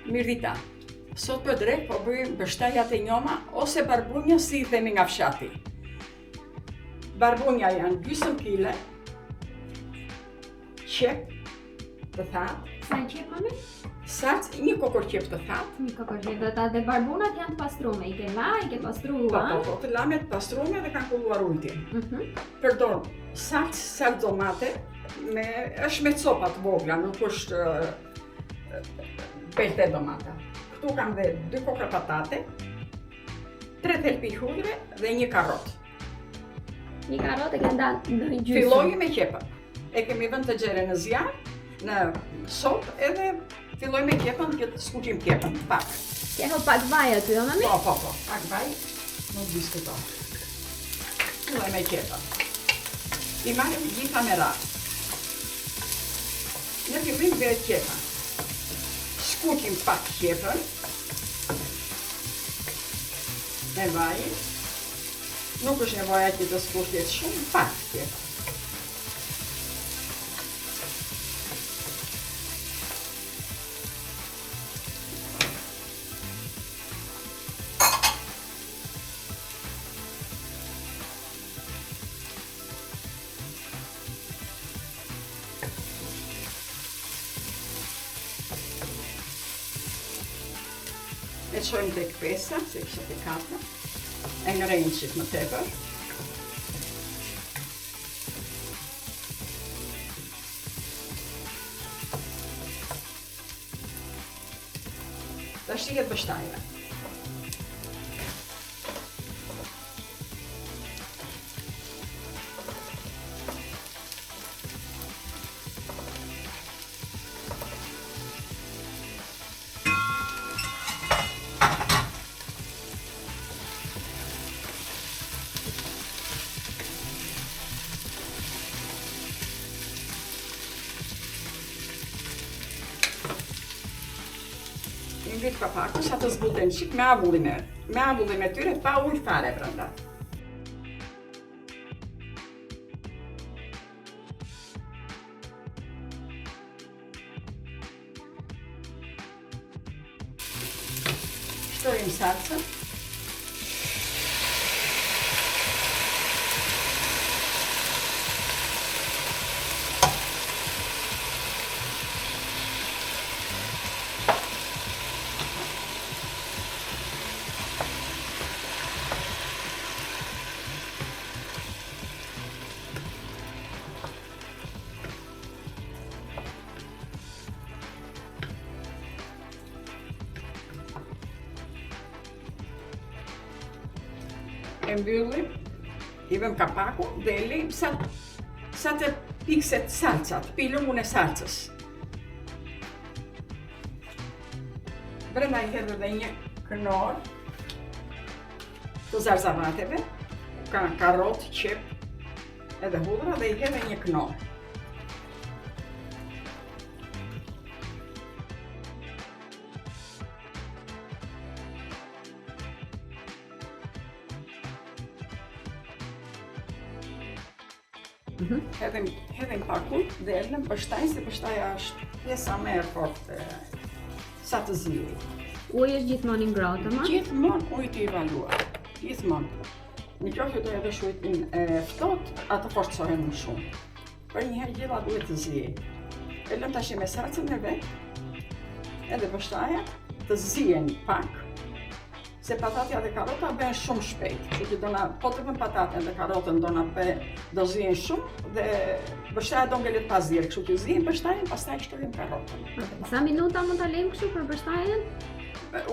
Mirdita, sot për drejt po bëjmë bështajat e njoma ose barbunja si i themi nga fshati. Barbunja janë 20 kg, qep të thatë. Sa në qep, mami? Salc, një kokor qep të thatë. Një kokor qep të thatë dhe barbunat janë të pastrume, i ke la, i ke pastrua. Po, të lamet pastrume dhe kanë kulluar ujtin. Përdor salc domate, është me copa të vogla, nuk është pelte domata. Këtu kam dhe 2 kokra patate, 3 thelpi hudhre dhe 1 karrot. Një karrot e ke ndarë në gjysmë. Filloj me qepën. E kemi vënë të xhere në zjarr, në sopë edhe filloj me qepën, që të skuqim qepën pak. Ke ho pak vaj aty, o mami? Po, pak vaj, nuk diskuton. Filloj me qepën. I marrim gjitha me radhë. Në fillim bëhet qepën. Skuqim pak qepën me vajin. Nuk është nevoja që të skuqet shumë, pak qepën. E qojmë tek pesa, se kështë të kata, e ngrejnë qit më tepër. Ta shihet bështaja. Invit papakun sa të zbuten qik me avullin e tyre pa ujë fare brenda. Shtojmë salcën. E mbyllim, i vëm kapakun dhe e lejmë sa të pikset salcat, pilëm unë e salcës. Brenda i hedhë dhe një kënor të zarzavateve, ka karrot, qep edhe hudhra dhe i hedhë një kënor. Hedhem pakun dhe lëm bështajnë, se bështaja është pjesa më e fortë sa të zili. Uji është gjithmonë i ngrohtë, ma? Gjithmonë ujtë i evaluar, gjithmonë. Në qoftë që do edhe ujtin e ftohtë, atë forcohen më shumë. Për njëherë gjitha duhet të ziej. E lëm tash me salcën e vet, edhe bështaja të zihen pak, se patatja dhe karota bëhen shumë shpejt. Kështu që po të vëm patatën dhe karotën do zihen shumë dhe bështaja do ngelet pas djerë. Kështu që zihen bështajën, pastaj shtojmë karotën. Sa minuta mund ta lejmë kështu për bështajën?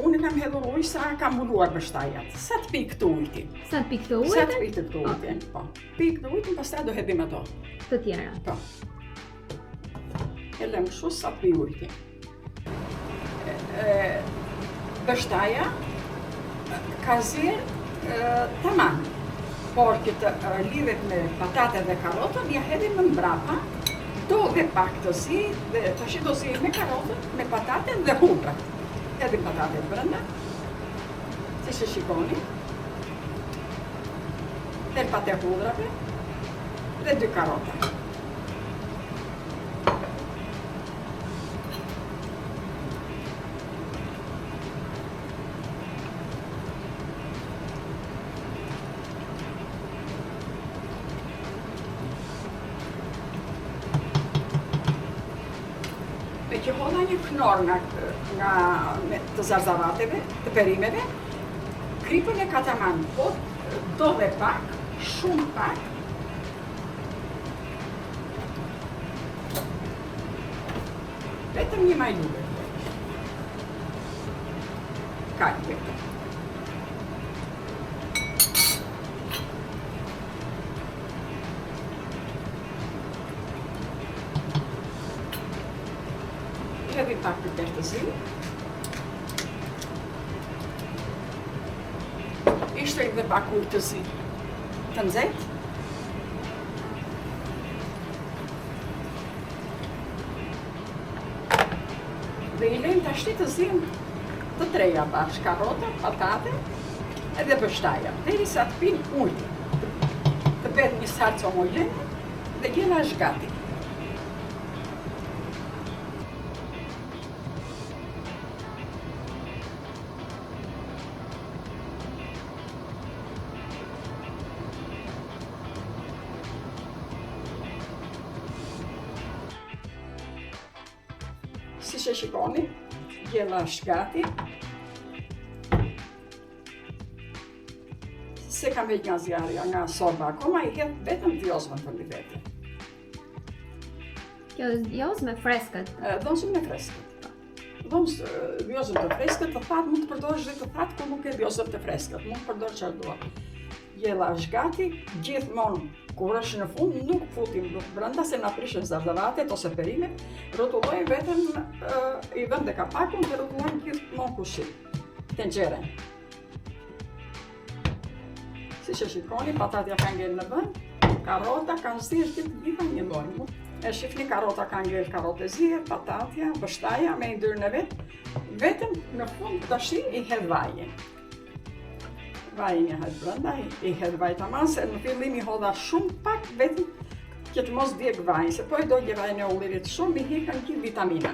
Unë kam hedhur ujë sa kam mbuluar bështajat. Sa të pikë të ujtin. Sa të pikë të ujtin? Sa të pikë të ujtin, po. Pikë të ujtin, pastaj do hedhim ato. Të tjera? Po. E lëm kështu sa të pikë ujtin. Bështaja ka zirë tamam, por që të lidhet me patate dhe karotën, ja hedhim më mbrapa, do dhe pak të zi, dhe tash do zi me karotën, me pataten dhe hudrat. Hedhim patatet brenda, si që shikoni, thelpat e hudrave dhe 2 karota. që hodha një knor të zarzavateve, të perimeve, kripën e kataman, po do dhe pak, shumë pak, vetëm një majlube. Kaq vetëm. Hedhi pak piper të zi. Ishte edhe pak ujë të zi të nxehtë. Dhe i lejmë të ashti të zim të treja bashkë, karota, patate edhe bështaja, derisa të pinë ujë. Të bëhet një salcë homogene dhe gjella është gati. Si që shikoni, gjella është gati. Se kam heq nga zjarja, nga sorba akoma, i hedh vetëm djozmën për një vete. Kjo djozme freskët. Djozmën e freskët. Djozmën të freskët, të thatë mund të përdorësh dhe të thatë ku nuk e djozmën të freskët. Mund të përdorë që dua. Gjella është gati, gjithmonë kur është në fund, nuk futim brenda se na prishën zardavatet ose perimet, rrotullojmë vetëm i vëmë dhe kapakun dhe rrotullojmë gjithmonë kushit, tenxhere. Si që shikoni, patatja ka ngel në vend, karota kanë zirë gjitha një lloj. E shifni karota ka ngel karote zirë, patatja, bështaja me ndyrën e vet, vetëm në fund tashi i hedh vajin. Vajin e hedh brenda, i hedh vaj tamam, se në fillim i hodha shumë pak, vetëm që të mos djeg vajin, se po e dogje vajin e ullirit shumë, i hekën gjithë vitamina.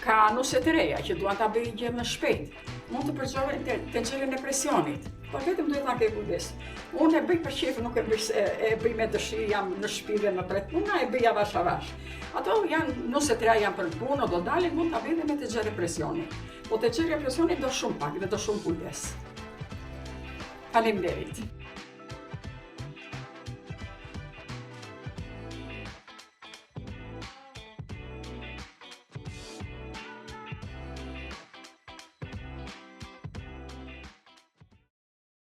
Ka nuse të reja që duan ta bëjnë gjë më shpejt. Mund të përdorë tenxherën e presionit, por vetëm duhet ta ke kujdes. Unë e bëj për shef, nuk e bëj me dëshirë, jam në shtëpi dhe në tret puna, e bëj avash avash. Ato janë, nuse të reja janë për punë, do dalin, mund ta bëj dhe me tenxherë presionit. Po tenxherja e presionit do shumë pak dhe do shumë kujdes. Faleminderit.